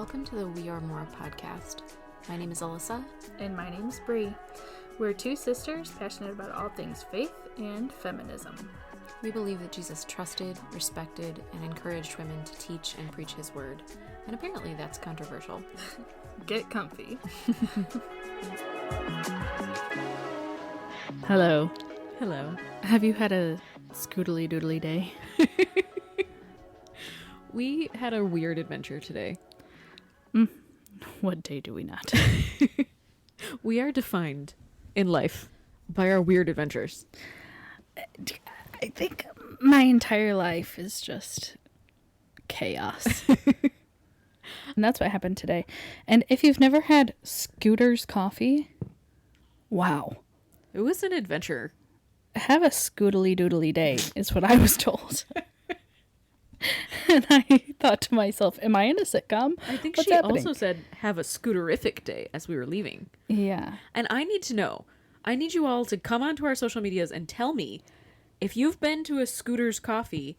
Welcome to the We Are More podcast. My name is Alyssa. And my name's Bree. We're two sisters passionate about all things faith and feminism. We believe that Jesus trusted, respected, and encouraged women to teach and preach his word. And apparently that's controversial. Get comfy. Hello. Hello. Have you had a scoodly doodly day? We had a weird adventure today. What day do we not? We are defined in life by our weird adventures. I think my entire life is just chaos. And that's what happened today. And if you've never had Scooter's coffee, wow. It was an adventure. Have a scoodly doodly day is what I was told. And I thought to myself, am I in a sitcom? I think What's she happening? also said, have a scooterific day as we were leaving. Yeah. And I need to know. I need you all to come onto our social medias and tell me if you've been to a Scooter's Coffee.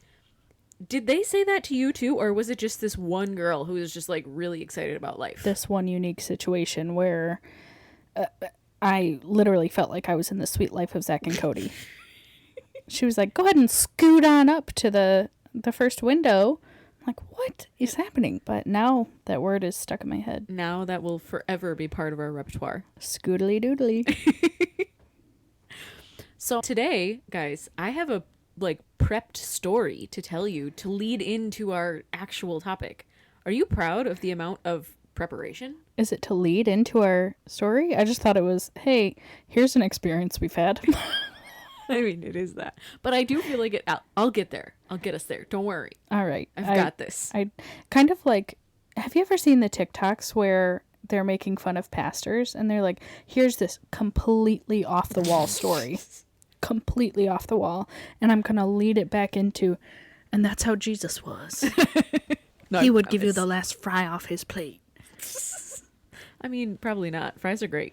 Did they say that to you too? Or was it just this one girl who was just like really excited about life? This one unique situation where I literally felt like I was in the Sweet Life of Zach and Cody. She was like, go ahead and scoot on up to the first window. I'm like, what is happening? But now that word is stuck in my head. Now that will forever be part of our repertoire. Scoodly doodly. So today, guys, I have a prepped story to tell you to lead into our actual topic. Are you proud of the amount of preparation? Is it to lead into our story? I just thought it was, hey, here's an experience we've had. I mean, it is that. But I do feel like it. I'll get there. I'll get us there. Don't worry. All right. I've got this. I kind of like, have you ever seen the TikToks where they're making fun of pastors and they're like, here's this completely off the wall story. Completely off the wall. And I'm going to lead it back into, and that's how Jesus was. No, He would give you the last fry off his plate. I mean, probably not. Fries are great.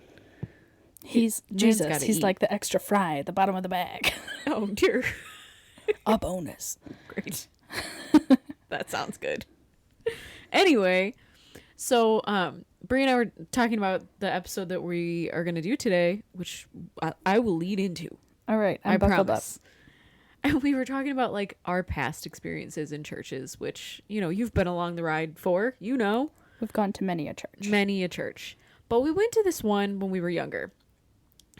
He's Man's Jesus. gotta He's eat. like the extra fry at the bottom of the bag. Oh, dear. A bonus. Great. That sounds good. Anyway, so Brie and I were talking about the episode that we are going to do today, which I will lead into. All right. I I'm buckled promise. And we were talking about like our past experiences in churches, which, you know, you've been along the ride for, you know. up. We've gone to many a church. Many a church. But we went to this one when we were younger.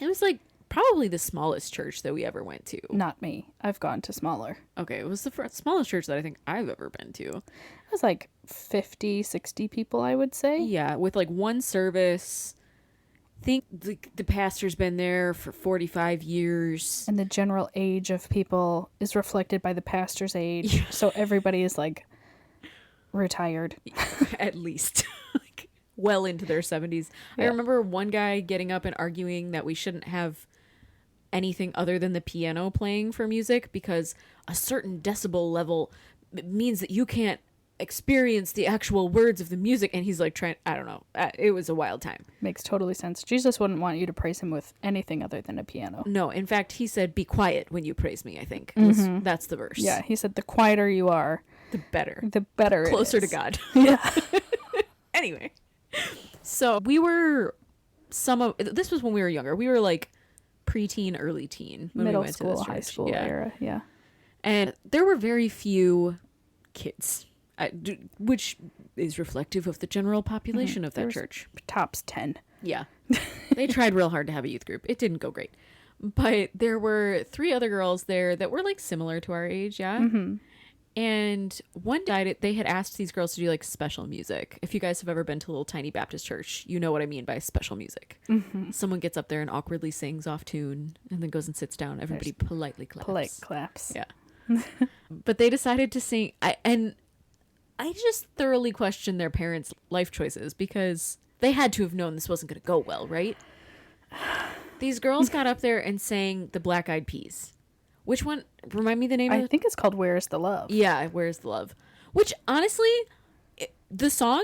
It was like probably the smallest church that we ever went to. Not me. I've gone to smaller. Okay, it was the smallest church that I think I've ever been to. It was like 50, 60 people, I would say. Yeah, with like one service. I think the pastor's been there for 45 years. And the general age of people is reflected by the pastor's age. Yeah. So everybody is like retired. At least. Like well into their 70s. Yeah. I remember one guy getting up and arguing that we shouldn't have anything other than the piano playing for music because a certain decibel level means that you can't experience the actual words of the music. And he's like I don't know. It was a wild time. Makes totally sense. Jesus wouldn't want you to praise him with anything other than a piano. No, in fact, he said, be quiet when you praise me, I think. That's the verse. Yeah, he said the quieter you are, The better. the better it Closer to is. God. Yeah. Anyway. So we were this was when we were younger. We were like preteen, early teen. When Middle we went school, to this high church. school Yeah. era. Yeah. And there were very few kids, which is reflective of the general population of that There's church. Tops 10. Yeah. They tried real hard to have a youth group. It didn't go great. But there were 3 other girls there that were like similar to our age. Yeah. Mm-hmm. And one night they had asked these girls to do like special music. If you guys have ever been to a little tiny Baptist church, you know what I mean by special music. Mm-hmm. Someone gets up there and awkwardly sings off tune and then goes and sits down. Everybody politely claps. Polite claps. Yeah. But they decided to sing. I just thoroughly questioned their parents' life choices because they had to have known this wasn't going to go well, right? These girls got up there and sang the Black Eyed Peas. Which one? Remind me the name of I it? think it's called Where's the Love? Yeah, Where's the Love? Which, honestly, the song,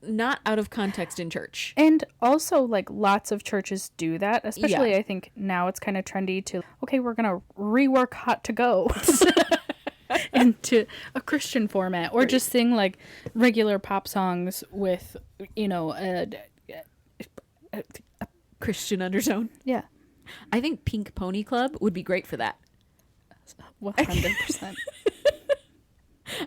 not out of context in church. And also, like, lots of churches do that. Especially, Yeah. I think now it's kind of trendy to, okay, we're going to rework Hot to Go. into a Christian format, or just sing like regular pop songs with, you know, Christian undertone. yeah, I think Pink Pony Club would be great for that. 100%.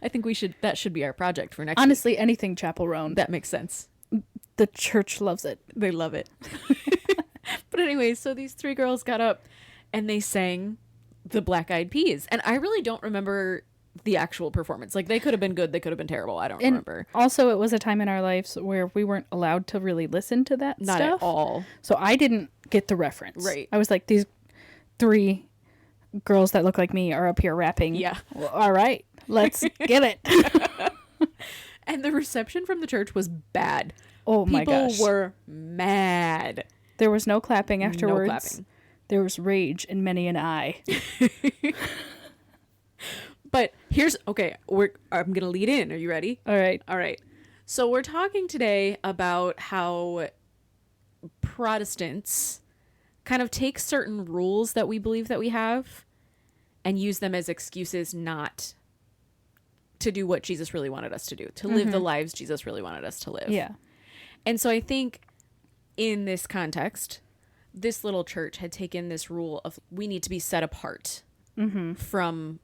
I think that should be our project for next Honestly, anything Chapel Roan. That makes sense. The church loves it. They love it. But anyway, so these three girls got up and they sang the Black Eyed Peas. And I really don't remember the actual performance. Like, they could have been good, they could have been terrible. I don't remember. Also, it was a time in our lives where we weren't allowed to really listen to that Not stuff. at all. So I didn't get the reference. Right. I was like, these three girls that look like me are up here rapping. Yeah. Well, all right, let's get it. And the reception from the church was bad. Oh my gosh. People were mad. There was no clapping afterwards. No clapping. There was rage in many an eye. But here's, okay, I'm going to lead in. Are you ready? All right. All right. So we're talking today about how Protestants kind of take certain rules that we believe that we have and use them as excuses not to do what Jesus really wanted us to do, to live the lives Jesus really wanted us to live. Yeah. And so I think in this context, this little church had taken this rule of we need to be set apart from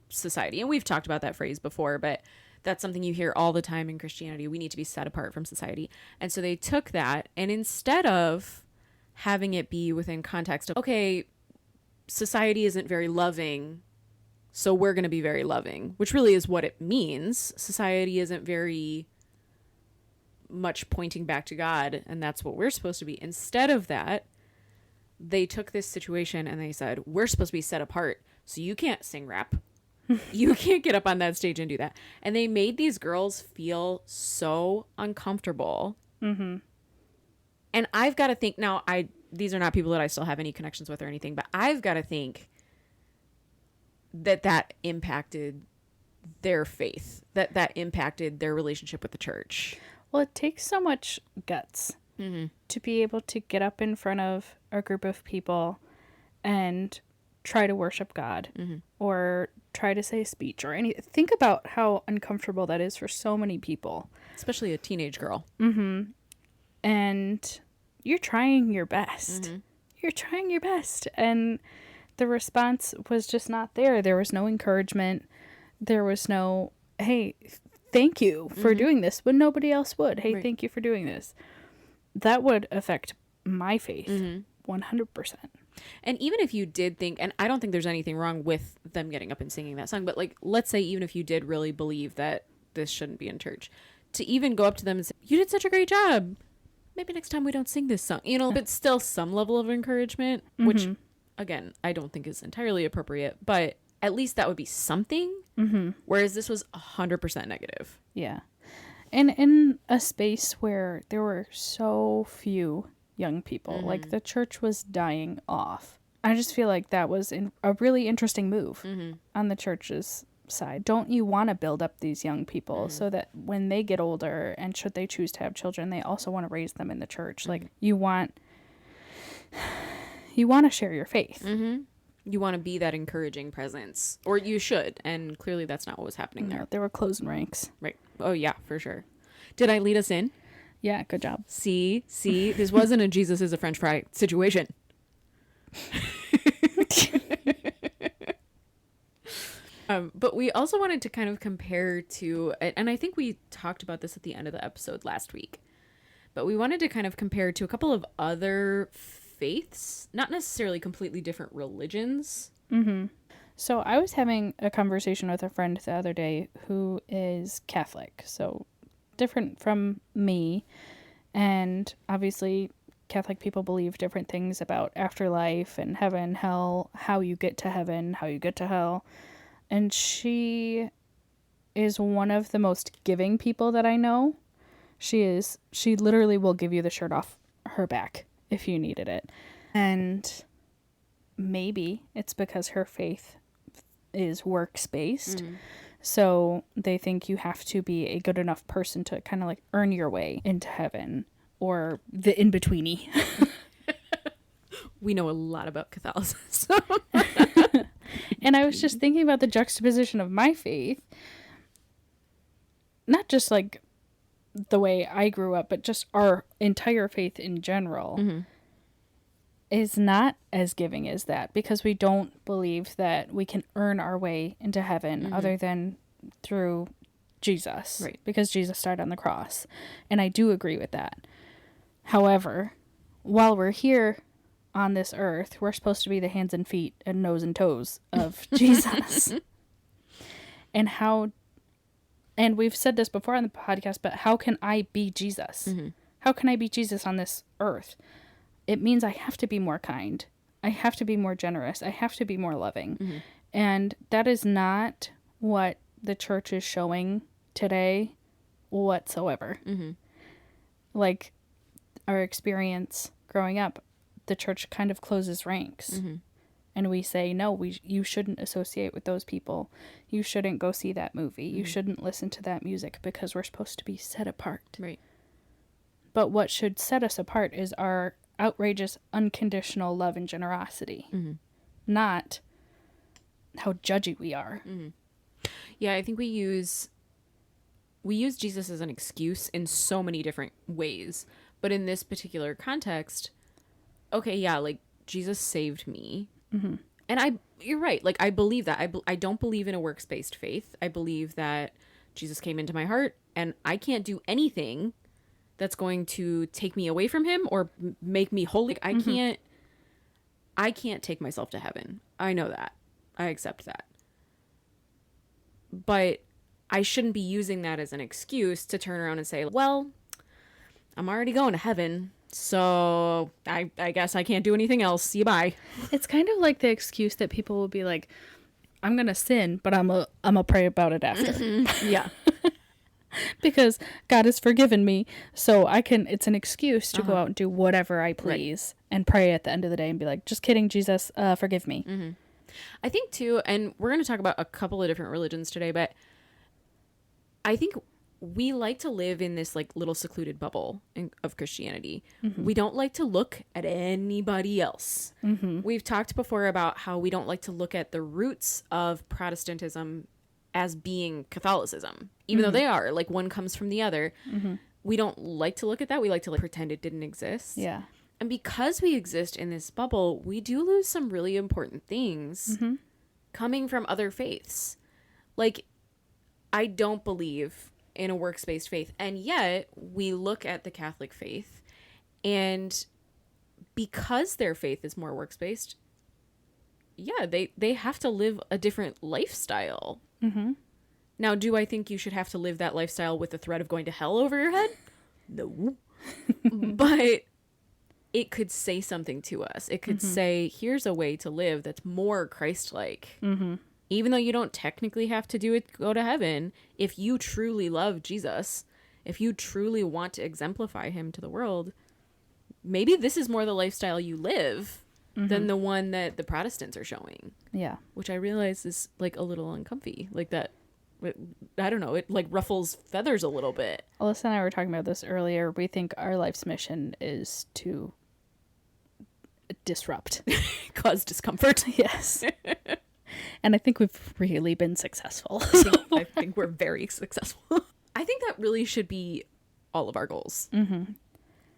society. And we've talked about that phrase before, but that's something you hear all the time in Christianity. We need to be set apart from society. And so they took that, and instead of having it be within context of, okay, society isn't very loving, so we're going to be very loving, which really is what it means. Society isn't very much pointing back to God, and that's what we're supposed to be. Instead of that, they took this situation and they said, we're supposed to be set apart, so you can't sing rap. You can't get up on that stage and do that. And they made these girls feel so uncomfortable. And I've got to think now, these are not people that I still have any connections with or anything, but I've got to think that impacted their faith, that impacted their relationship with the church. Well, it takes so much guts to be able to get up in front of a group of people and try to worship God or try to say a speech or anything. Think about how uncomfortable that is for so many people. Especially a teenage girl. And you're trying your best. You're trying your best. And the response was just not there. There was no encouragement. There was no, hey, thank you for doing this when nobody else would. Hey, thank you for doing this. That would affect my faith 100%. And even if you did think, and I don't think there's anything wrong with them getting up and singing that song, but like, let's say even if you did really believe that this shouldn't be in church, to even go up to them and say, you did such a great job. Maybe next time we don't sing this song, but still some level of encouragement, which again, I don't think is entirely appropriate, but at least that would be something. Whereas this was 100% negative. Yeah. And in a space where there were so few young people, like the church was dying off. I just feel like that was a really interesting move on the church's side. Don't you want to build up these young people so that when they get older and should they choose to have children, they also want to raise them in the church? Like you want to share your faith. You want to be that encouraging presence, or you should. And clearly that's not what was happening there. They were closing ranks. Right. Oh yeah, for sure. Did I lead us in? Yeah, good job. See, this wasn't a Jesus is a French fry situation. But we also wanted to kind of compare to, and I think we talked about this at the end of the episode last week, but we wanted to kind of compare to a couple of other faiths, not necessarily completely different religions. So I was having a conversation with a friend the other day who is Catholic, so different from me. And obviously Catholic people believe different things about afterlife and heaven, hell, how you get to heaven, how you get to hell. And she is one of the most giving people that I know. She literally will give you the shirt off her back if you needed it. And maybe it's because her faith is works-based. So they think you have to be a good enough person to kind of like earn your way into heaven, or the in-betweeny. We know a lot about Catholicism. And I was just thinking about the juxtaposition of my faith, not just like the way I grew up, but just our entire faith in general is not as giving as that, because we don't believe that we can earn our way into heaven other than through Jesus, Right? Because Jesus died on the cross. And I do agree with that. However, while we're here on this earth, we're supposed to be the hands and feet and nose and toes of Jesus. And we've said this before on the podcast, but how can I be Jesus? How can I be Jesus on this earth? It means I have to be more kind. I have to be more generous. I have to be more loving. And that is not what the church is showing today whatsoever. Like our experience growing up, the church kind of closes ranks. And we say, no, you shouldn't associate with those people. You shouldn't go see that movie. You shouldn't listen to that music, because we're supposed to be set apart. Right. But what should set us apart is our outrageous, unconditional love and generosity, not how judgy we are. Yeah, I think we use Jesus as an excuse in so many different ways. But in this particular context, okay, yeah, like Jesus saved me. And you're right. Like, I believe that. I don't believe in a works-based faith. I believe that Jesus came into my heart, and I can't do anything that's going to take me away from him or make me holy. Like, I can't take myself to heaven. I know that. I accept that. But I shouldn't be using that as an excuse to turn around and say, well, I'm already going to heaven, so I guess I can't do anything else. See you, bye. It's kind of like the excuse that people will be like, I'm going to sin, but I'm a pray about it after. Yeah. Because God has forgiven me, so it's an excuse to go out and do whatever I please and pray at the end of the day and be like, just kidding, Jesus, forgive me. I think too, and we're going to talk about a couple of different religions today, but I think we like to live in this like little secluded bubble of Christianity. We don't like to look at anybody else. We've talked before about how we don't like to look at the roots of Protestantism as being Catholicism, even though they are, like, one comes from the other. We don't like to look at that. We like to pretend it didn't exist. Yeah. And because we exist in this bubble, we do lose some really important things coming from other faiths. Like, I don't believe in a works-based faith. And yet, we look at the Catholic faith, and because their faith is more works-based, yeah, they have to live a different lifestyle. Now, do I think you should have to live that lifestyle with the threat of going to hell over your head? No. But it could say something to us. It could say, here's a way to live that's more Christ-like. Even though you don't technically have to do it to go to heaven, if you truly love Jesus, if you truly want to exemplify him to the world, maybe this is more the lifestyle you live than the one that the Protestants are showing. Yeah. Which I realize is like a little uncomfy. Like that, I don't know, it like ruffles feathers a little bit. Alyssa and I were talking about this earlier. We think our life's mission is to disrupt. Cause discomfort. Yes. And I think we've really been successful. I think we're very successful. I think that really should be all of our goals.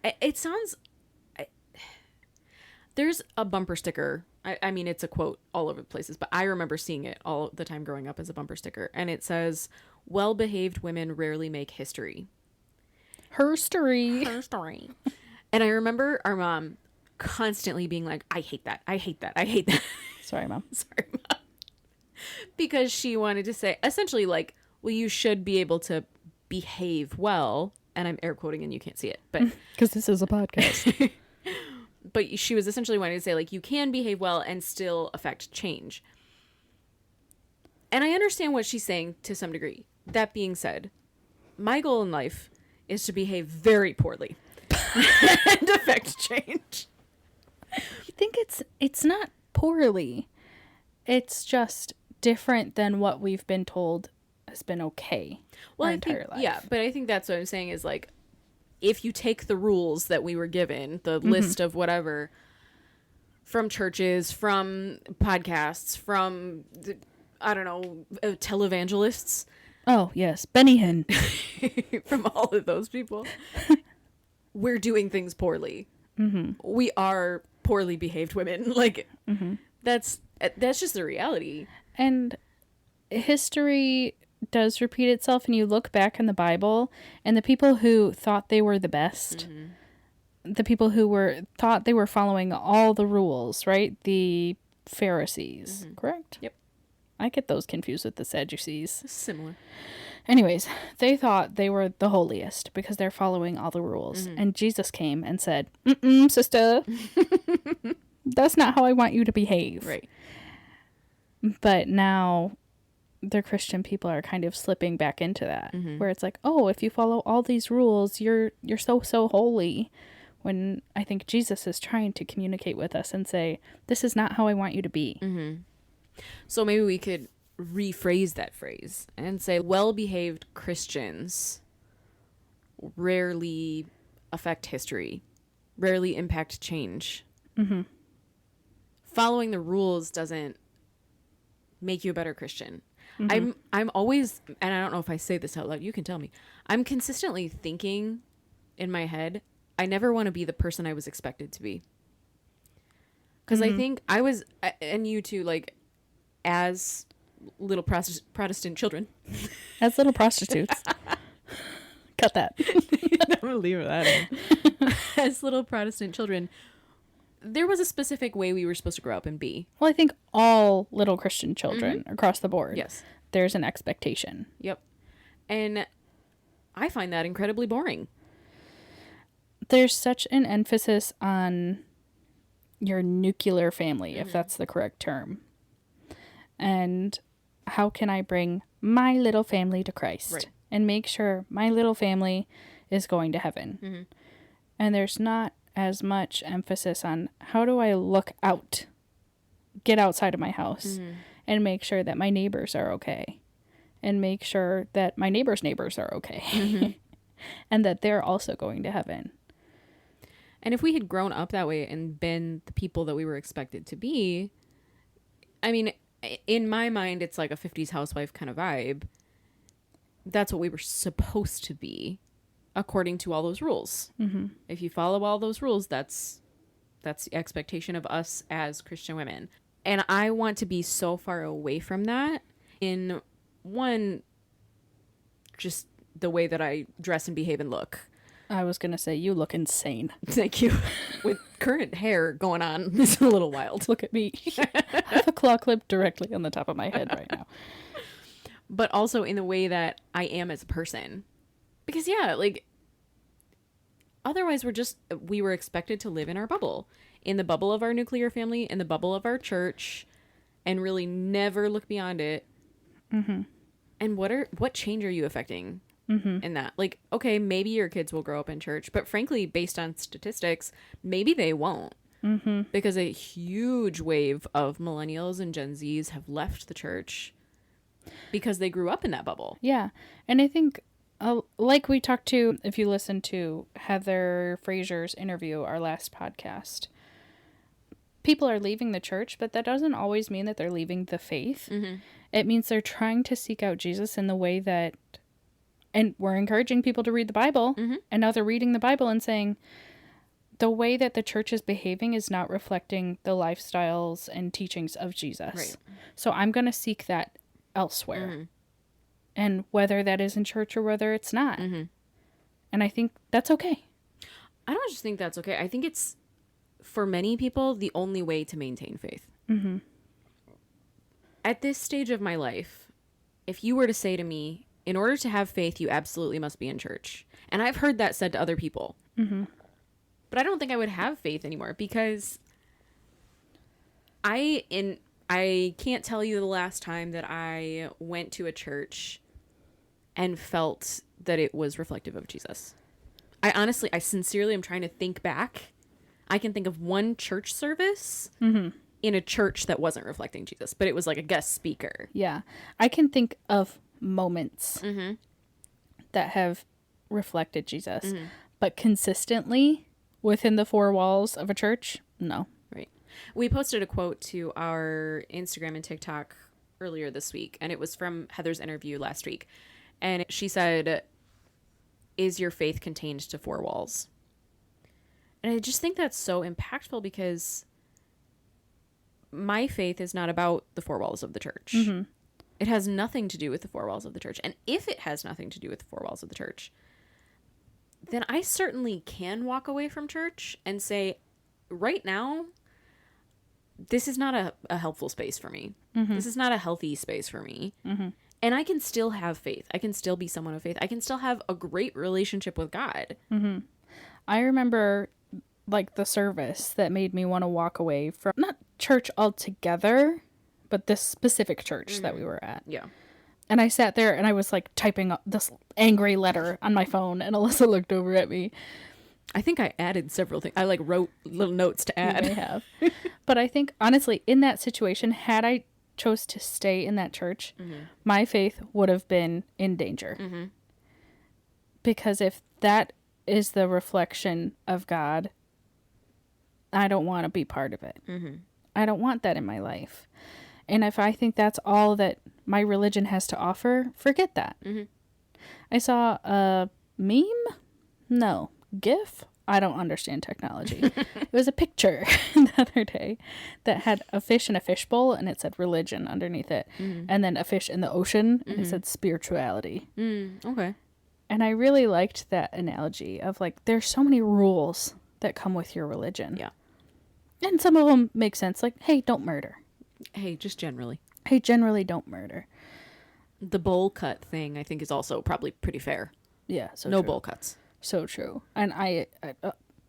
It sounds... There's a bumper sticker. I mean, it's a quote all over the places, but I remember seeing it all the time growing up as a bumper sticker. And it says, well-behaved women rarely make history. Her story. And I remember our mom constantly being like, I hate that. I hate that. I hate that. Sorry, Mom. Sorry, Mom. Because she wanted to say, essentially, like, well, you should be able to behave well. And I'm air quoting and you can't see it. But because this is a podcast. But she was essentially wanting to say, like, you can behave well and still affect change. And I understand what she's saying to some degree. That being said, my goal in life is to behave very poorly and affect change. I think it's not poorly. It's just different than what we've been told has been okay our entire life. Yeah, but I think that's what I'm saying is, like, if you take the rules that we were given, the list of whatever, from churches, from podcasts, from, I don't know, televangelists, Oh, yes. Benny Hinn. from all of those people, we're doing things poorly. We are poorly behaved women. Like, that's just the reality. And history does repeat itself, and you look back in the Bible, and the people who thought they were the best, the people who thought they were following all the rules, right? The Pharisees, correct? Yep. I get those confused with the Sadducees. Similar. Anyways, they thought they were the holiest because they're following all the rules. And Jesus came and said, sister, that's not how I want you to behave. Right. But now the Christian people are kind of slipping back into that, where it's like, oh, if you follow all these rules, you're so holy. When I think Jesus is trying to communicate with us and say, this is not how I want you to be. So maybe we could rephrase that phrase and say well-behaved Christians rarely affect history, rarely impact change. Following the rules doesn't make you a better Christian. I'm always, and I don't know if I say this out loud, you can tell me, I'm consistently thinking in my head, I never want to be the person I was expected to be. Because I think I was, and you too, like, as little Protestant children. As little prostitutes. Cut that. I'm going to leave that in. As little Protestant children, there was a specific way we were supposed to grow up and be. Well, I think all little Christian children across the board, Yes. there's an expectation. Yep. And I find that incredibly boring. There's such an emphasis on your nuclear family, if that's the correct term. And how can I bring my little family to Christ? Right. And make sure my little family is going to heaven. And there's not as much emphasis on how do I look out, get outside of my house, and make sure that my neighbors are okay. And make sure that my neighbors' neighbors are okay. And that they're also going to heaven. And if we had grown up that way and been the people that we were expected to be, I mean, in my mind, it's like a 50s housewife kind of vibe. That's what we were supposed to be, according to all those rules. If you follow all those rules, that's the expectation of us as Christian women. And I want to be so far away from that in one, just the way that I dress and behave and look. I was going to say, you look insane. Thank you. With current hair going on, it's a little wild. Look at me. I have a claw clip directly on the top of my head right now. But also in the way that I am as a person. Because, yeah, like, otherwise we were expected to live in our bubble. In the bubble of our nuclear family, in the bubble of our church, and really never look beyond it. And what change are you affecting in that? Like, okay, maybe your kids will grow up in church, but frankly, based on statistics, maybe they won't. Because a huge wave of millennials and Gen Zs have left the church because they grew up in that bubble. Yeah. And I think, like we talked to, if you listen to Heather Fraser's interview, our last podcast, people are leaving the church, but that doesn't always mean that they're leaving the faith. It means they're trying to seek out Jesus in the way that, and we're encouraging people to read the Bible, and now they're reading the Bible and saying, the way that the church is behaving is not reflecting the lifestyles and teachings of Jesus. Right. So I'm going to seek that elsewhere. And whether that is in church or whether it's not. And I think that's okay. I don't just think that's okay. I think it's, for many people, the only way to maintain faith. At this stage of my life, if you were to say to me, in order to have faith, you absolutely must be in church. And I've heard that said to other people. But I don't think I would have faith anymore because I can't tell you the last time that I went to a church and felt that it was reflective of Jesus. I sincerely am trying to think back. I can think of one church service in a church that wasn't reflecting Jesus, but it was like a guest speaker. Yeah. I can think of moments that have reflected Jesus, but consistently within the four walls of a church, no. Right. We posted a quote to our Instagram and TikTok earlier this week, and it was from Heather's interview last week. And she said, "Is your faith contained to four walls?" And I just think that's so impactful because my faith is not about the four walls of the church. Mm-hmm. It has nothing to do with the four walls of the church. And if it has nothing to do with the four walls of the church, then I certainly can walk away from church and say, right now, this is not a helpful space for me. Mm-hmm. This is not a healthy space for me. Mm-hmm. And I can still have faith. I can still be someone of faith. I can still have a great relationship with God. Mm-hmm. I remember like the service that made me want to walk away from not church altogether, but this specific church that we were at. Yeah. And I sat there and I was like typing up this angry letter on my phone, and Alyssa looked over at me. I think I added several things. I like wrote little notes to add. You may have. But I think honestly, in that situation, had I chose to stay in that church, my faith would have been in danger. Mm-hmm. Because if that is the reflection of God, I don't want to be part of it. Mm-hmm. I don't want that in my life. And if I think that's all that my religion has to offer, forget that. Mm-hmm. I saw a meme? No. GIF? I don't understand technology. It was a picture the other day that had a fish in a fishbowl, and it said religion underneath it. Mm-hmm. And then a fish in the ocean, and it said spirituality. Okay. And I really liked that analogy of like, there's so many rules that come with your religion. Yeah. And some of them make sense. Like, hey, don't murder. Hey, just generally. Hey, generally don't murder. The bowl cut thing, I think, is also probably pretty fair. Yeah. So no true. bowl cuts. So true. And I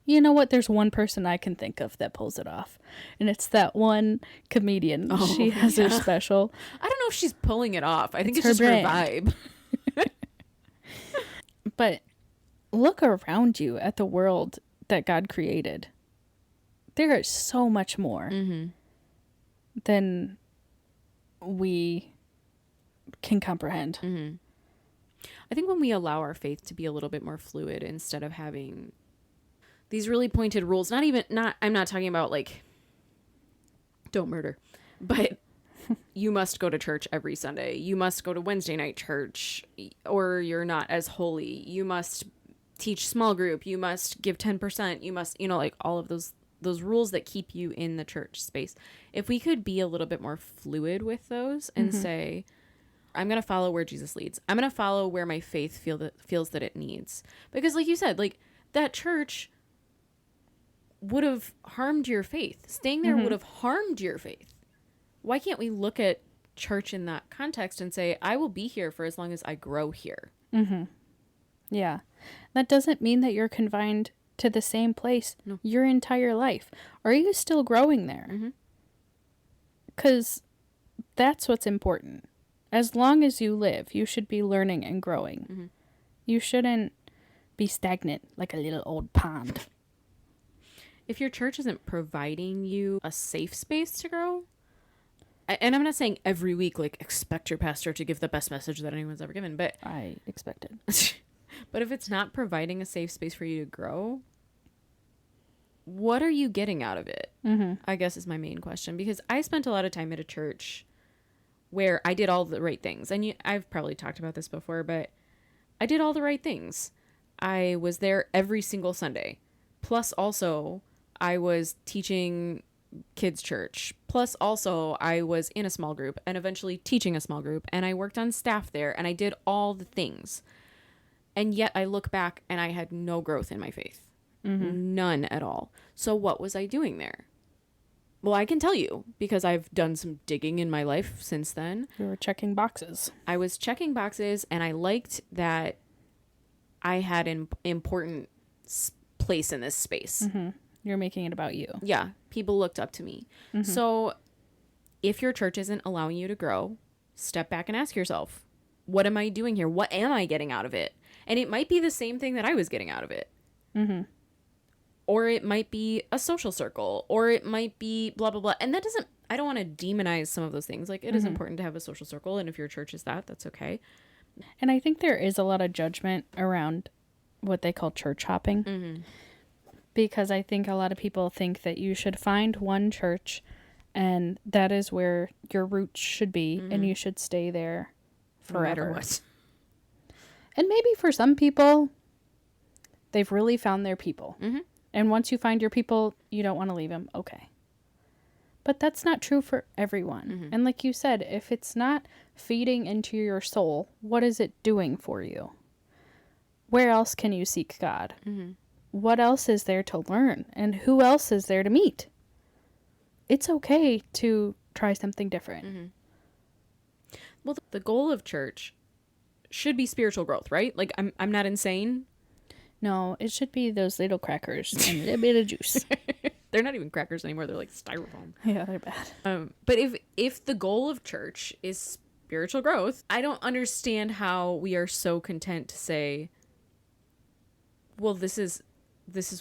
you know what? There's one person I can think of that pulls it off. And it's that one comedian. Oh, she has her special. I don't know if she's pulling it off. I think it's her just brand. her vibe. But look around you at the world that God created. There is so much more than we can comprehend. Mm-hmm. I think when we allow our faith to be a little bit more fluid instead of having these really pointed rules, I'm not talking about like, don't murder, but you must go to church every Sunday. You must go to Wednesday night church or you're not as holy. You must teach small group. You must give 10%. You must, like all of those rules that keep you in the church space. If we could be a little bit more fluid with those and say, I'm going to follow where Jesus leads. I'm going to follow where my faith feels that it needs. Because like you said, like that church would have harmed your faith. Staying there would have harmed your faith. Why can't we look at church in that context and say, I will be here for as long as I grow here? Mm-hmm. Yeah. That doesn't mean that you're confined to the same place your entire life. Are you still growing there? Because that's what's important. As long as you live, you should be learning and growing. You shouldn't be stagnant like a little old pond. If your church isn't providing you a safe space to grow, and I'm not saying every week, like, expect your pastor to give the best message that anyone's ever given, but I expected. But if it's not providing a safe space for you to grow, what are you getting out of it? I guess is my main question, because I spent a lot of time at a church where I did all the right things. And I've probably talked about this before, but I did all the right things. I was there every single Sunday. Plus also I was teaching kids church. Plus also I was in a small group and eventually teaching a small group, and I worked on staff there, and I did all the things. And yet I look back and I had no growth in my faith. None at all. So what was I doing there? Well, I can tell you, because I've done some digging in my life since then. You were checking boxes. I was checking boxes, and I liked that I had an important place in this space. You're making it about you. Yeah, people looked up to me. So if your church isn't allowing you to grow, step back and ask yourself, what am I doing here? What am I getting out of it? And it might be the same thing that I was getting out of it. Or it might be a social circle, or it might be blah, blah, blah. And that doesn't, I don't want to demonize some of those things. Like, it is important to have a social circle, and if your church is that's okay. And I think there is a lot of judgment around what they call church hopping. because I think a lot of people think that you should find one church and that is where your roots should be, and you should stay there forever. No matter what. And maybe for some people, they've really found their people. Mm-hmm. And once you find your people, you don't want to leave them. Okay. But that's not true for everyone. Mm-hmm. And like you said, if it's not feeding into your soul, what is it doing for you? Where else can you seek God? Mm-hmm. What else is there to learn? And who else is there to meet? It's okay to try something different. Mm-hmm. Well, the goal of church should be spiritual growth, right? Like, I'm not insane. No, it should be those little crackers and a little bit of juice. They're not even crackers anymore. They're like styrofoam. Yeah, they're bad. But if the goal of church is spiritual growth, I don't understand how we are so content to say, well, this is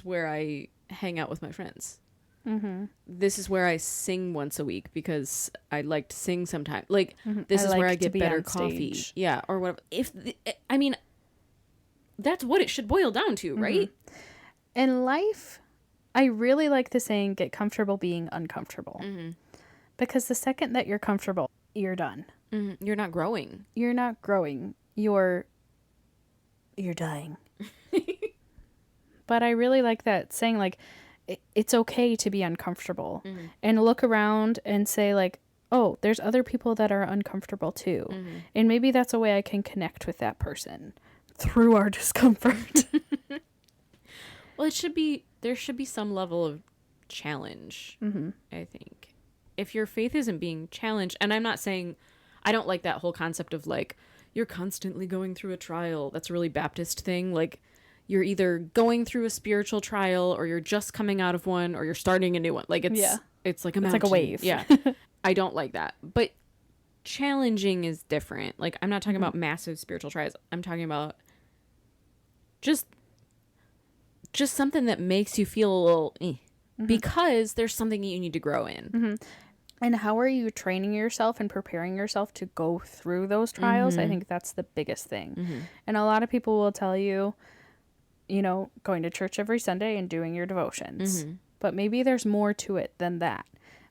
where I hang out with my friends. Mm-hmm. This is where I sing once a week because I like to sing sometimes. Like, Mm-hmm. this I is like where I to get be better on coffee. stage. Yeah, or whatever. I mean, that's what it should boil down to, right? In life, I really like the saying, get comfortable being uncomfortable. Mm-hmm. Because the second that you're comfortable, you're done. Mm-hmm. You're not growing. You're not growing. You're dying. But I really like that saying, like, it's okay to be uncomfortable. Mm-hmm. And look around and say, like, oh, there's other people that are uncomfortable too. Mm-hmm. And maybe that's a way I can connect with that person through our discomfort. Well, there should be some level of challenge, I think. If your faith isn't being challenged, and I'm not saying, I don't like that whole concept of like, you're constantly going through a trial. That's a really Baptist thing. Like, you're either going through a spiritual trial or you're just coming out of one or you're starting a new one. Like, it's like a mountain. It's like a wave. Yeah. I don't like that. But challenging is different. Like, I'm not talking about massive spiritual trials. I'm talking about just something that makes you feel a little because there's something you need to grow in. And how are you training yourself and preparing yourself to go through those trials? I think that's the biggest thing. And a lot of people will tell you, you know, going to church every Sunday and doing your devotions. But maybe there's more to it than that.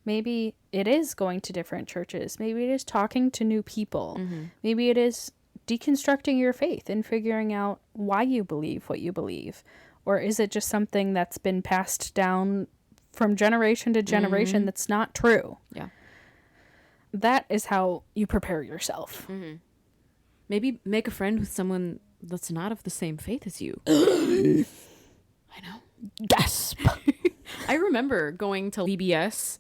Maybe it is going to different churches. Maybe it is talking to new people. Maybe it is deconstructing your faith and figuring out why you believe what you believe. Or is it just something that's been passed down from generation to generation that's not true? Yeah. That is how you prepare yourself. Maybe make a friend with someone that's not of the same faith as you. I know. Gasp. I remember going to VBS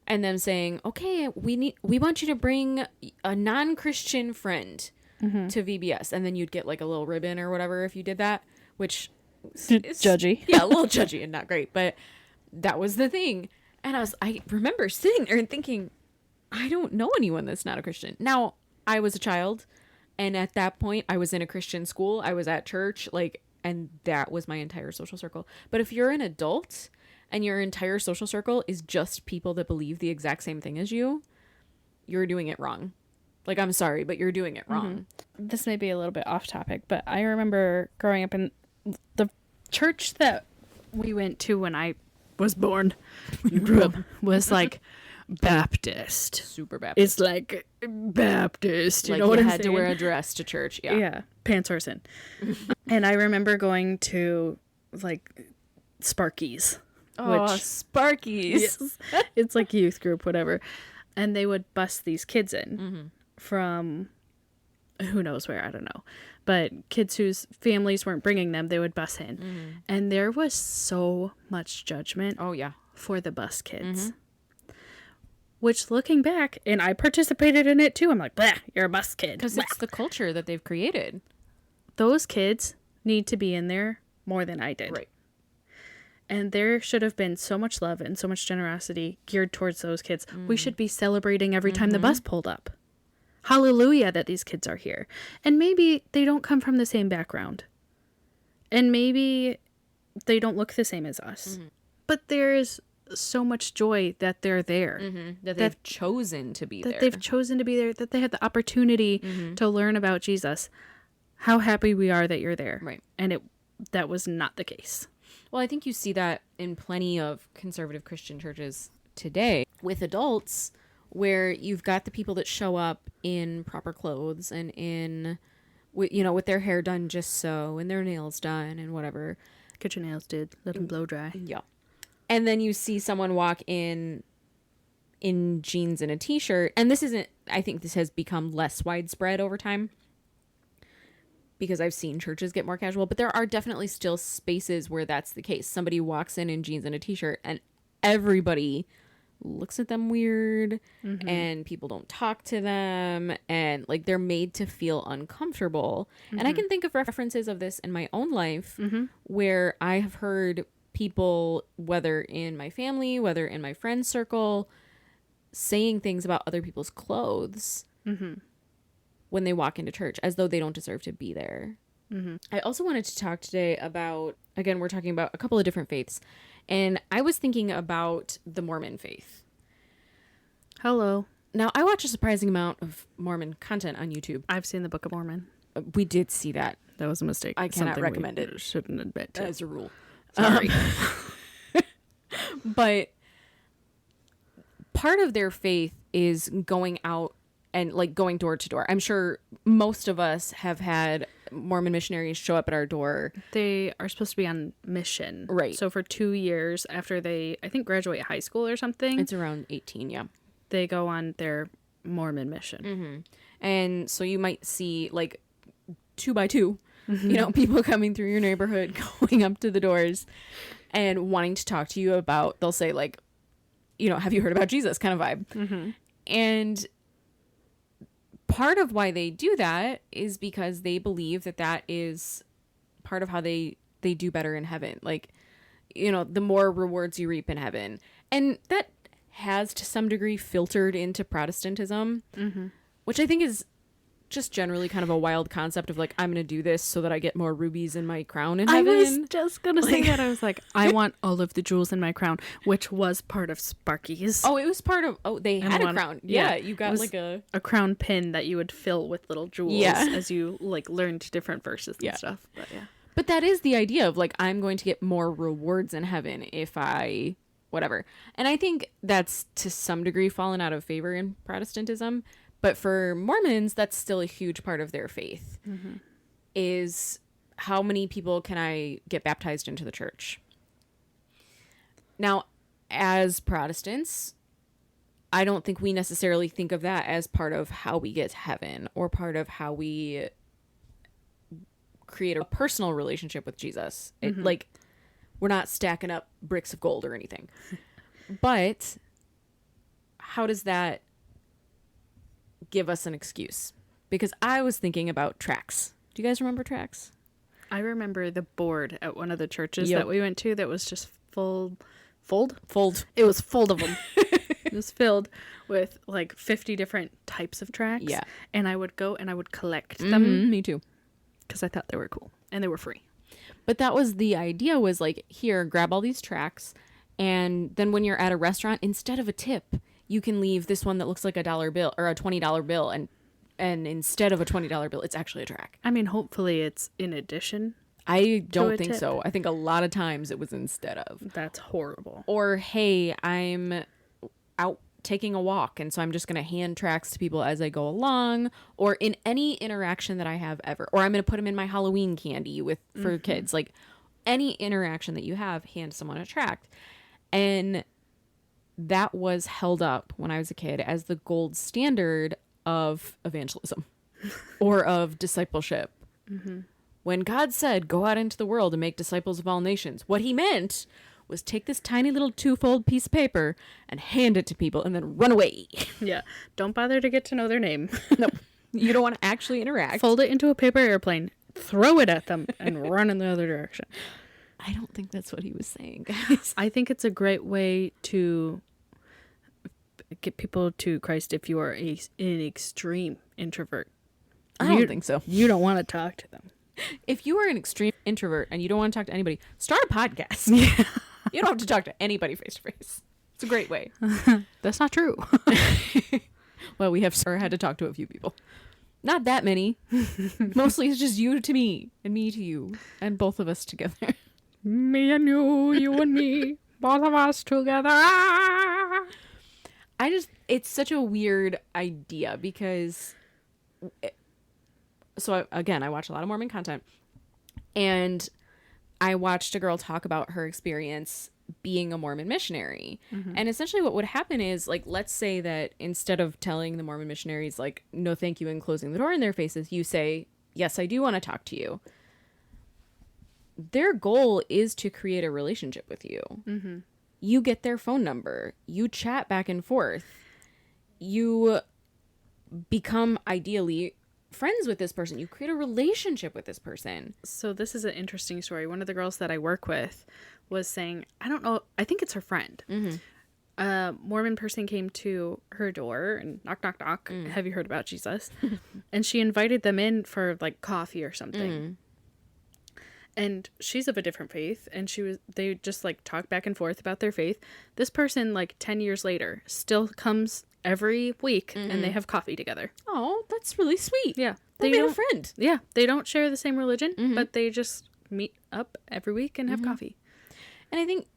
and them saying, okay, we want you to bring a non-Christian friend to VBS. And then you'd get like a little ribbon or whatever if you did that, which is Judgy. Yeah, a little judgy and not great, but that was the thing. And I remember sitting there and thinking, I don't know anyone that's not a Christian. Now, I was a child, and at that point, I was in a Christian school. I was at church, like, and that was my entire social circle. But if you're an adult and your entire social circle is just people that believe the exact same thing as you, you're doing it wrong. Like, I'm sorry, but you're doing it wrong. This may be a little bit off topic, but I remember growing up in the church that we went to when I was born was like Baptist. Super Baptist. It's like Baptist. You like know what you I'm had to saying? wear a dress to church. Yeah. Yeah, pants horsing. And I remember going to like Sparky's. Oh, which, Sparkies. yes, it's like youth group, whatever. And they would bus these kids in from who knows where, I don't know. But kids whose families weren't bringing them, they would bus in. And there was so much judgment Oh, yeah. for the bus kids. Which, looking back, and I participated in it too, I'm like, "Bleh, you're a bus kid." Because it's the culture that they've created. Those kids need to be in there more than I did. Right. And there should have been so much love and so much generosity geared towards those kids. We should be celebrating every time the bus pulled up. Hallelujah that these kids are here. And maybe they don't come from the same background. And maybe they don't look the same as us. But there is so much joy that they're there. That they've chosen to be That there. they've chosen to be there. That they had the opportunity to learn about Jesus. How happy we are that you're there. Right. And that was not the case. Well, I think you see that in plenty of conservative Christian churches today with adults, where you've got the people that show up in proper clothes and with their hair done just so and their nails done and whatever. Get your nails did. Let them blow dry. Yeah. And then you see someone walk in jeans and a t-shirt. And I think this has become less widespread over time, because I've seen churches get more casual, but there are definitely still spaces where that's the case. Somebody walks in jeans and a t-shirt and everybody looks at them weird, and people don't talk to them, and like they're made to feel uncomfortable. And I can think of references of this in my own life where I have heard people, whether in my family, whether in my friend circle, saying things about other people's clothes when they walk into church as though they don't deserve to be there. I also wanted to talk today about, again, we're talking about a couple of different faiths, and I was thinking about the Mormon faith. Hello. Now, I watch a surprising amount of Mormon content on YouTube. I've seen the Book of Mormon. We did see that. That was a mistake. I cannot Something recommend we it. Shouldn't admit to. As a rule. Sorry. But part of their faith is going out and like going door to door. I'm sure most of us have had Mormon missionaries show up at our door. They are supposed to be on mission. Right. So for 2 years after they, I think, graduate high school or something. It's around 18, yeah. They go on their Mormon mission. And so you might see like 2 by 2, people coming through your neighborhood, going up to the doors and wanting to talk to you about, they'll say like, have you heard about Jesus kind of vibe. And part of why they do that is because they believe that is part of how they do better in heaven. Like, the more rewards you reap in heaven. And that has to some degree filtered into Protestantism, which I think is just generally kind of a wild concept of like, I'm going to do this so that I get more rubies in my crown in heaven. I was just going to say that. I was like, I want all of the jewels in my crown, which was part of Sparky's. Oh, it was part of, they had a crown. Yeah, you got like a crown pin that you would fill with little jewels as you like learned different verses and stuff. But But that is the idea of like, I'm going to get more rewards in heaven if I whatever. And I think that's to some degree fallen out of favor in Protestantism. But for Mormons, that's still a huge part of their faith, is how many people can I get baptized into the church? Now, as Protestants, I don't think we necessarily think of that as part of how we get to heaven or part of how we create a personal relationship with Jesus. Like, we're not stacking up bricks of gold or anything. But how does that give us an excuse? Because I was thinking about tracts. Do you guys remember tracts? I remember the board at one of the churches that we went to that was just fold. It was full of them. It was filled with like 50 different types of tracts. Yeah. And I would go and I would collect them. Me too. Because I thought they were cool and they were free. But that was the idea, was like, here, grab all these tracts, and then when you're at a restaurant, instead of a tip, you can leave this one that looks like a $1 bill or a $20 bill, and instead of a $20 bill, it's actually a tract. I mean, hopefully it's in addition. I don't think so. I think a lot of times it was instead of. That's horrible. Or, hey, I'm out taking a walk, and so I'm just going to hand tracts to people as I go along, or in any interaction that I have ever, or I'm going to put them in my Halloween candy for kids. Like, any interaction that you have, hand someone a tract. And that was held up when I was a kid as the gold standard of evangelism or of discipleship. When God said, go out into the world and make disciples of all nations, what he meant was take this tiny little 2-fold piece of paper and hand it to people and then run away. Yeah. Don't bother to get to know their name. No, you don't want to actually interact. Fold it into a paper airplane, throw it at them, and run in the other direction. I don't think that's what he was saying, guys. I think it's a great way to get people to Christ if you are an extreme introvert. I don't think so. You don't want to talk to them. If you are an extreme introvert and you don't want to talk to anybody, start a podcast. Yeah. You don't have to talk to anybody face to face. It's a great way. That's not true. Well, we have had to talk to a few people. Not that many. Mostly it's just you to me and me to you and both of us together. Me and you and me, both of us together. It's such a weird idea because, again, I watch a lot of Mormon content, and I watched a girl talk about her experience being a Mormon missionary. And essentially what would happen is, like, let's say that instead of telling the Mormon missionaries, like, no, thank you, and closing the door in their faces, you say, yes, I do want to talk to you. Their goal is to create a relationship with you. You get their phone number. You chat back and forth. You become ideally friends with this person. You create a relationship with this person. So this is an interesting story. One of the girls that I work with was saying, I don't know, I think it's her friend. A Mormon person came to her door and knock, knock, knock. Have you heard about Jesus? And she invited them in for like coffee or something. And she's of a different faith, and they just like talk back and forth about their faith. This person, like 10 years later, still comes every week and they have coffee together. Oh, that's really sweet. Yeah. They made a friend. Yeah. They don't share the same religion, but they just meet up every week and have coffee. And I think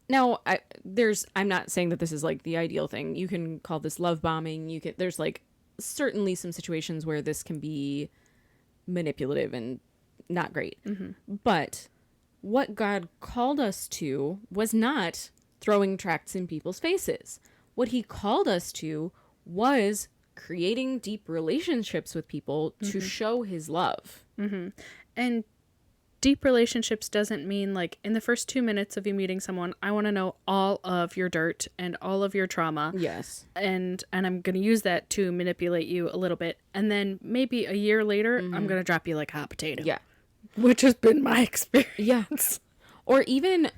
now I'm not saying that this is like the ideal thing. You can call this love bombing. There's like certainly some situations where this can be manipulative and not great. But what God called us to was not throwing tracts in people's faces. What he called us to was creating deep relationships with people to show his love. And deep relationships doesn't mean like in the first 2 minutes of you meeting someone, I want to know all of your dirt and all of your trauma. Yes. And I'm going to use that to manipulate you a little bit. And then maybe a year later, I'm going to drop you like a hot potato. Yeah. Which has been my experience. Yeah. Or even,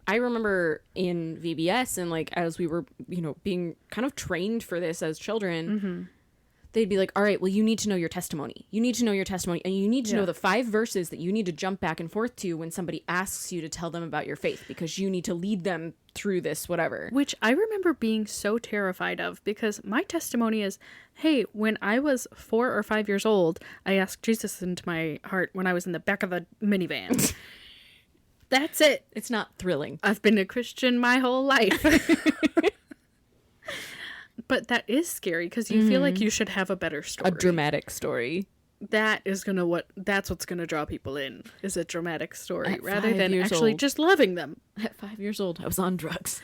I remember in VBS and like as we were, being kind of trained for this as children, they'd be like, all right, well, you need to know your testimony. You need to know your testimony. And you need to know the 5 verses that you need to jump back and forth to when somebody asks you to tell them about your faith, because you need to lead them through this, whatever. Which I remember being so terrified of, because my testimony is, hey, when I was 4 or 5 years old, I asked Jesus into my heart when I was in the back of a minivan. That's it. It's not thrilling. I've been a Christian my whole life. But that is scary because you feel like you should have a better story. A dramatic story. That's what's gonna draw people in, is a dramatic story, At rather 5 than years actually old. just loving them. At 5 years old, I was on drugs.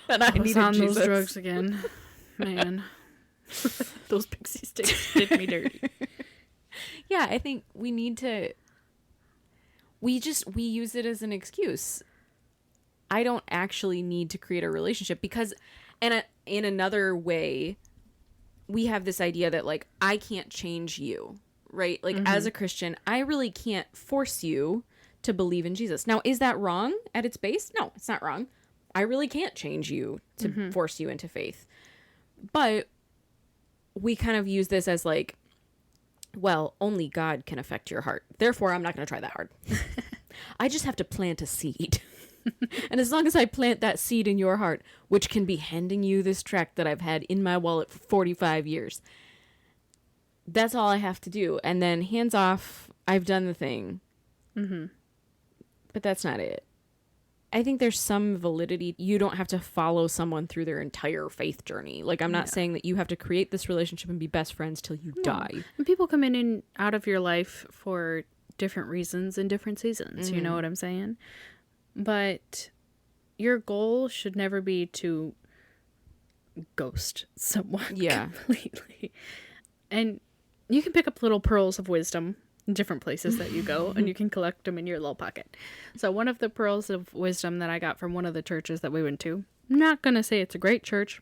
And I I was needed on Jesus. those drugs again. Man. Those pixie sticks did me dirty. Yeah, I think we need to... We use it as an excuse. I don't actually need to create a relationship because... And in another way, we have this idea that, like, I can't change you, right? Like, as a Christian, I really can't force you to believe in Jesus. Now, is that wrong at its base? No, it's not wrong. I really can't change you to force you into faith. But we kind of use this as, like, well, only God can affect your heart. Therefore, I'm not going to try that hard. I just have to plant a seed. And as long as I plant that seed in your heart, which can be handing you this tract that I've had in my wallet for 45 years, that's all I have to do. And then hands off, I've done the thing. But that's not it. I think there's some validity. You don't have to follow someone through their entire faith journey. Like, I'm not saying that you have to create this relationship and be best friends till you die. And people come in and out of your life for different reasons and different seasons. You know what I'm saying? But your goal should never be to ghost someone completely. And you can pick up little pearls of wisdom in different places that you go, and you can collect them in your little pocket. So one of the pearls of wisdom that I got from one of the churches that we went to, I'm not going to say it's a great church,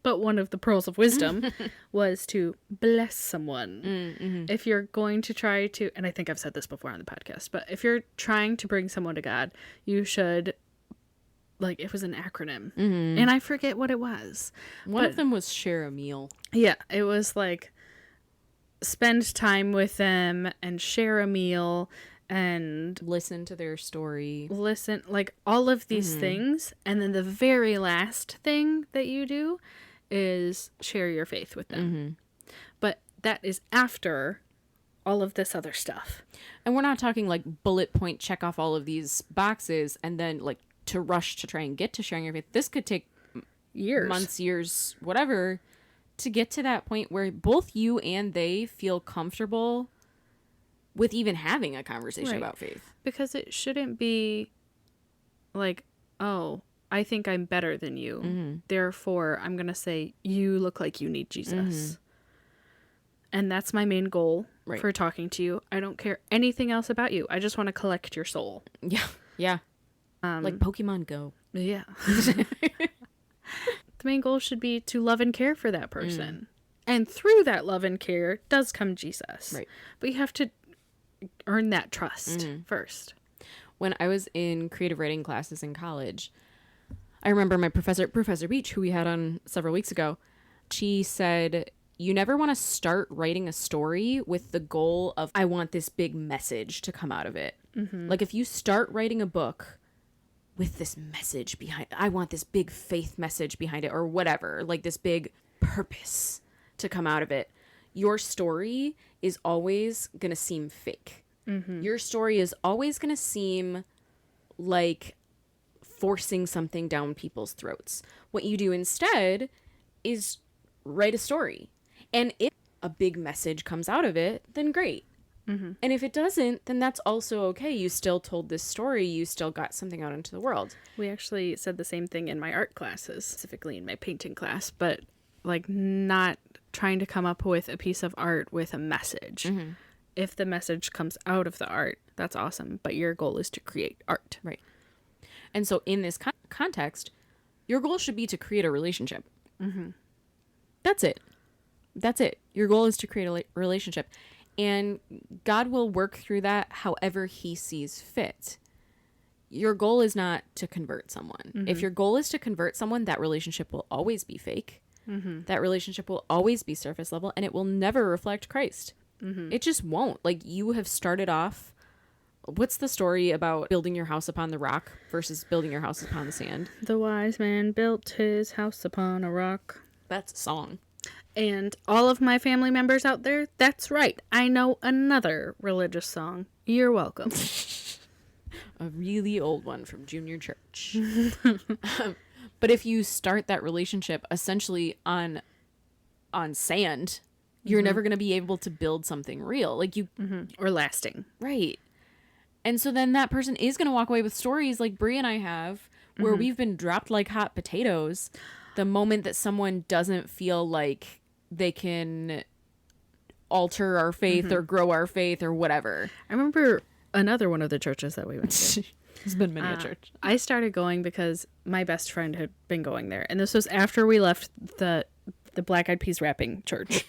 but one of the pearls of wisdom was to bless someone. If you're going to try to, and I think I've said this before on the podcast, but if you're trying to bring someone to God, you should, like, it was an acronym. And I forget what it was. One of them was share a meal. Yeah, it was like spend time with them and share a meal and Listen to their story. listen, like all of these things. And then the very last thing that you do is share your faith with them. But that is after all of this other stuff. And we're not talking like bullet point check off all of these boxes and then like to rush to try and get to sharing your faith. This could take Years. months, years, whatever, to get to that point where both you and they feel comfortable with even having a conversation Right. about faith. Because it shouldn't be like, oh, I think I'm better than you. Therefore, I'm going to say, you look like you need Jesus. And that's my main goal Right. for talking to you. I don't care anything else about you. I just want to collect your soul. Yeah. Yeah. Like Pokemon Go. Yeah. The main goal should be to love and care for that person. And through that love and care does come Jesus. Right. But you have to earn that trust first. When I was in creative writing classes in college, I remember my Professor Beach, who we had on several weeks ago, she said, you never want to start writing a story with the goal of, I want this big message to come out of it. Like if you start writing a book with this message behind, I want this big faith message behind it or whatever, like this big purpose to come out of it, your story is always going to seem fake. Your story is always going to seem like forcing something down people's throats. What you do instead is write a story. And if a big message comes out of it, then great. And if it doesn't, then that's also okay. You still told this story. You still got something out into the world. We actually said the same thing in my art classes, specifically in my painting class, but like not trying to come up with a piece of art with a message. If the message comes out of the art, that's awesome. But your goal is to create art. Right. And so in this context, your goal should be to create a relationship. That's it. That's it. Your goal is to create a relationship. And God will work through that however he sees fit. Your goal is not to convert someone. If your goal is to convert someone, that relationship will always be fake. That relationship will always be surface level, and it will never reflect Christ. It just won't. Like, you have started off. What's the story about building your house upon the rock versus building your house upon the sand? The wise man built his house upon a rock. That's a song. And all of my family members out there, that's right. I know another religious song. You're welcome. A really old one from junior church. But if you start that relationship essentially on sand, you're never going to be able to build something real. Like you, Or lasting. right. And so then that person is going to walk away with stories like Brie and I have, where we've been dropped like hot potatoes the moment that someone doesn't feel like they can alter our faith or grow our faith or whatever. I remember another one of the churches that we went to. There's been many a church. I started going because my best friend had been going there. And this was after we left the Black Eyed Peas rapping church.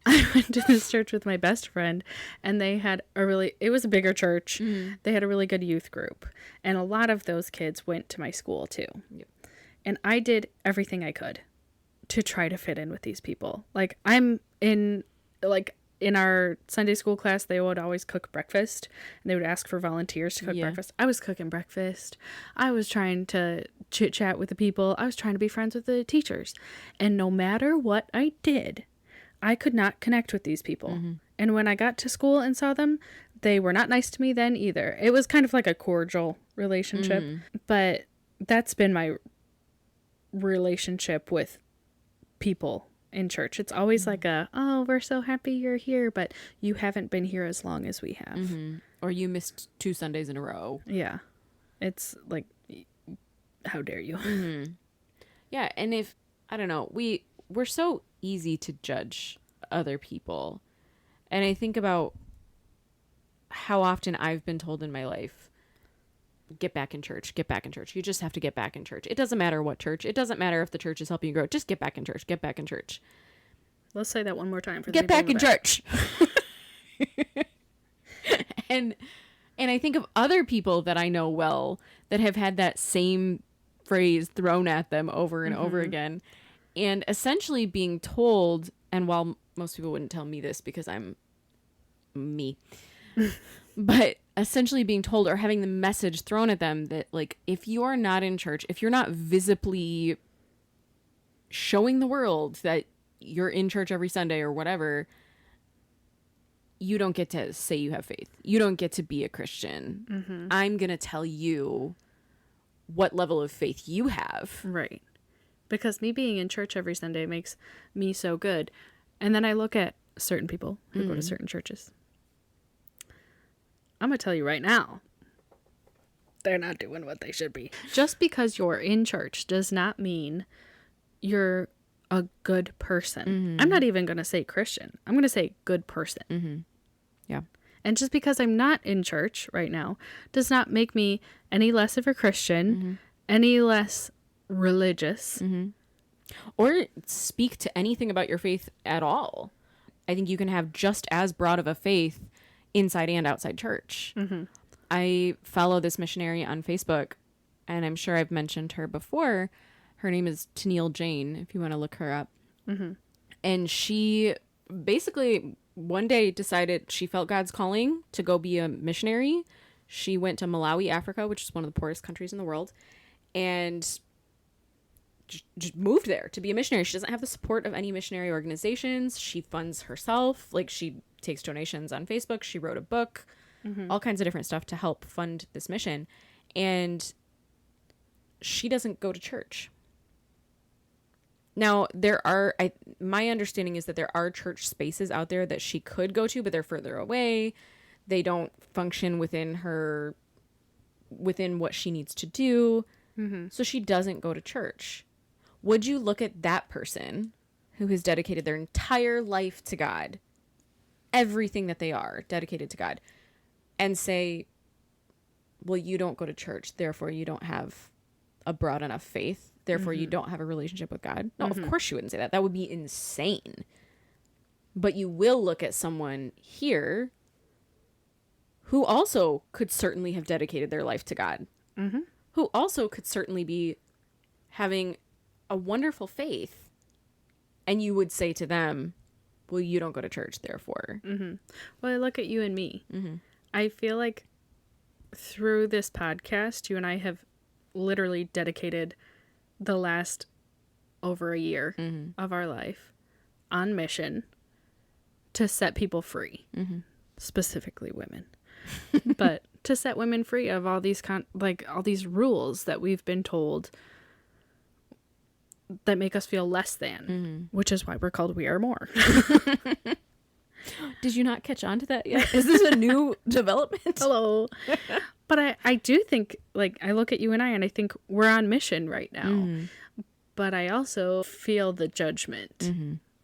I went to this church with my best friend, and they had it was a bigger church. They had a really good youth group. And a lot of those kids went to my school too. Yep. And I did everything I could to try to fit in with these people. Like in our Sunday school class, they would always cook breakfast, and they would ask for volunteers to cook breakfast. I was cooking breakfast. I was trying to chit chat with the people. I was trying to be friends with the teachers. And no matter what I did, I could not connect with these people. And when I got to school and saw them, they were not nice to me then either. It was kind of like a cordial relationship, but that's been my relationship with people in church. It's always like oh, we're so happy you're here, but you haven't been here as long as we have. Or you missed 2 Sundays in a row. Yeah. It's like, how dare you? Yeah, and if, I don't know, we're so easy to judge other people. And I think about how often I've been told in my life, get back in church, get back in church. You just have to get back in church. It doesn't matter what church. It doesn't matter if the church is helping you grow. Just get back in church, get back in church. Let's say that one more time. For the Get people back in church. And I think of other people that I know well that have had that same phrase thrown at them over and over again. And essentially being told, and while most people wouldn't tell me this because I'm me, but essentially being told or having the message thrown at them that, like, if you are not in church, if you're not visibly showing the world that you're in church every Sunday or whatever, you don't get to say you have faith. You don't get to be a Christian. I'm going to tell you what level of faith you have. Right. Because me being in church every Sunday makes me so good. And then I look at certain people who go to certain churches. I'm going to tell you right now, they're not doing what they should be. Just because you're in church does not mean you're a good person. I'm not even going to say Christian. I'm going to say good person. Yeah. And just because I'm not in church right now does not make me any less of a Christian, any less religious. Or speak to anything about your faith at all. I think you can have just as broad of a faith inside and outside church. I follow this missionary on Facebook, and I'm sure I've mentioned her before. Her name is Tennille Jane, if you want to look her up. And she basically one day decided she felt God's calling to go be a missionary. She went to Malawi, Africa, which is one of the poorest countries in the world, and just moved there to be a missionary. She doesn't have the support of any missionary organizations. She funds herself. Like, she takes donations on Facebook. She wrote a book, all kinds of different stuff to help fund this mission. And she doesn't go to church. Now, my understanding is that there are church spaces out there that she could go to, but they're further away. They don't function within what she needs to do. So she doesn't go to church. Would you look at that person who has dedicated their entire life to God, everything that they are dedicated to God, and say, well, you don't go to church, therefore you don't have a broad enough faith, therefore you don't have a relationship with God? No, of course you wouldn't say that. That would be insane. But you will look at someone here who also could certainly have dedicated their life to God, who also could certainly be having a wonderful faith, and you would say to them, well, you don't go to church, therefore. Well, I look at you and me. I feel like through this podcast, you and I have literally dedicated the last over a year of our life on mission to set people free, specifically women, but to set women free of all these all these rules that we've been told that make us feel less than, which is why we're called We Are More. Did you not catch on to that yet? Is this a new development? Hello. But I do think, like, I look at you and I think we're on mission right now. But I also feel the judgment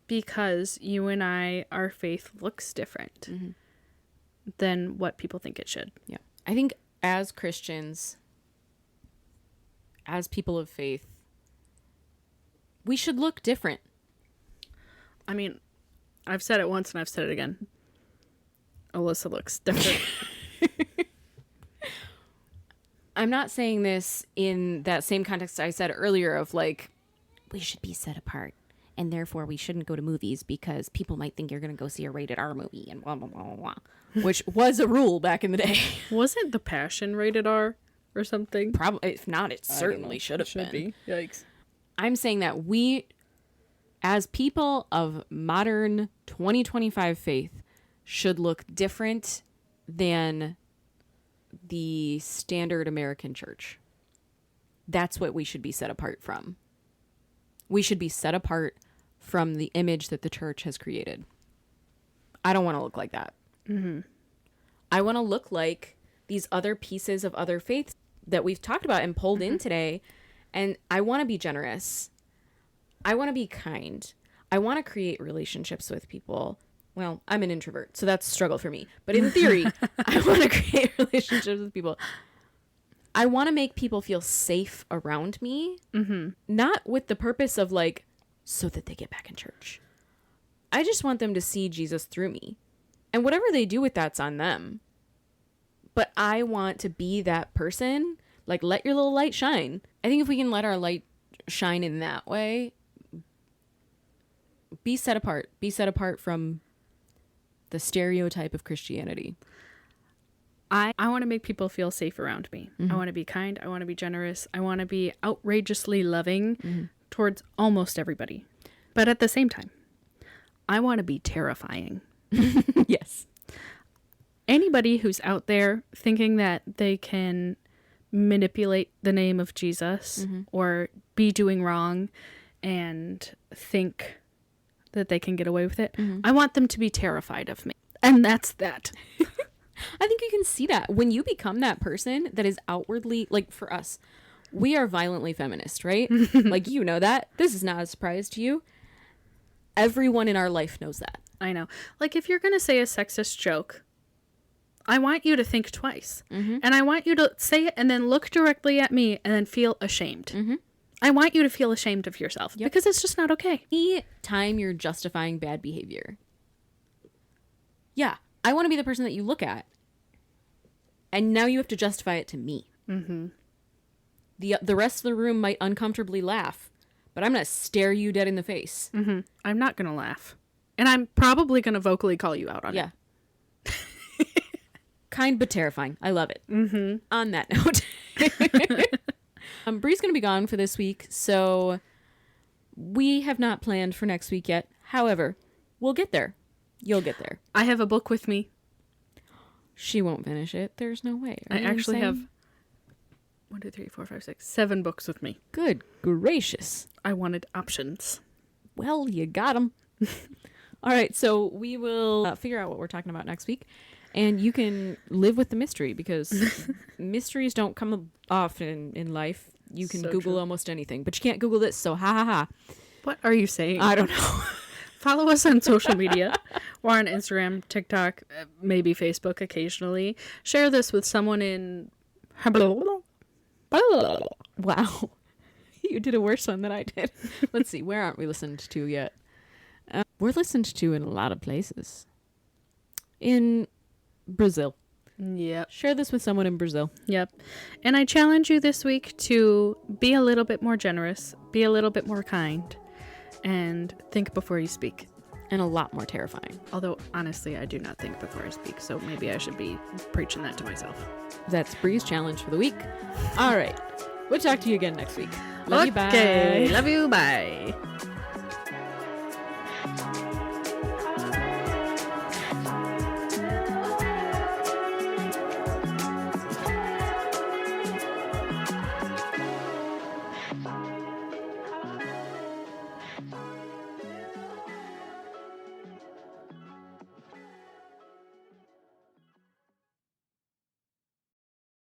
because you and I, our faith looks different than what people think it should. Yeah. I think as Christians, as people of faith, we should look different. I mean, I've said it once and I've said it again. Alyssa looks different. I'm not saying this in that same context I said earlier of, like, we should be set apart and therefore we shouldn't go to movies because people might think you're going to go see a rated R movie and blah, blah, blah, blah, blah, which was a rule back in the day. Wasn't The Passion rated R or something? Probably. If not, it certainly should have been. Be. Yikes. I'm saying that we, as people of modern 2025 faith, should look different than the standard American church. That's what we should be set apart from. We should be set apart from the image that the church has created. I don't want to look like that. I want to look like these other pieces of other faiths that we've talked about and pulled in today. And I want to be generous. I want to be kind. I want to create relationships with people. Well, I'm an introvert, so that's a struggle for me. But in theory, I want to create relationships with people. I want to make people feel safe around me, not with the purpose of, like, so that they get back in church. I just want them to see Jesus through me. And whatever they do with that's on them. But I want to be that person. Like, let your little light shine. I think if we can let our light shine in that way, be set apart. Be set apart from the stereotype of Christianity. I want to make people feel safe around me. I want to be kind. I want to be generous. I want to be outrageously loving towards almost everybody. But at the same time, I want to be terrifying. Yes. anybody who's out there thinking that they can manipulate the name of Jesus or be doing wrong and think that they can get away with it, I want them to be terrified of me. And that's that. I think you can see that when you become that person that is outwardly, like for us, we are violently feminist, right? Like, you know that. This is not a surprise to you. Everyone in our life knows that. I know. Like, if you're going to say a sexist joke, I want you to think twice. And I want you to say it and then look directly at me and then feel ashamed. I want you to feel ashamed of yourself because it's just not okay. Any time you're justifying bad behavior. Yeah. I want to be the person that you look at. And now you have to justify it to me. The rest of the room might uncomfortably laugh, but I'm going to stare you dead in the face. I'm not going to laugh. And I'm probably going to vocally call you out on it. Kind but terrifying. I love it. On that note. Bree's going to be gone for this week, so we have not planned for next week yet. However, we'll get there. You'll get there. I have a book with me. She won't finish it. There's no way. I actually have 1, 2, 3, 4, 5, 6, 7 books with me. Good gracious. I wanted options. Well, you got them. All right, so we will figure out what we're talking about next week. And you can live with the mystery because mysteries don't come often in life. You can So Google true. almost anything, but you can't Google this, so ha ha ha. What are you saying? I don't know. Follow us on social media. We're on Instagram, TikTok, maybe Facebook occasionally. Share this with someone in... Wow. You did a worse one than I did. Let's see, where aren't we listened to yet? We're listened to in a lot of places. In Brazil. Yep. Share this with someone in Brazil. Yep. And I challenge you this week to be a little bit more generous, be a little bit more kind, and think before you speak. And a lot more terrifying. Although, honestly, I do not think before I speak, so maybe I should be preaching that to myself. That's Bree's challenge for the week. All right. We'll talk to you again next week. Love you. Bye. Okay. Love you. Bye.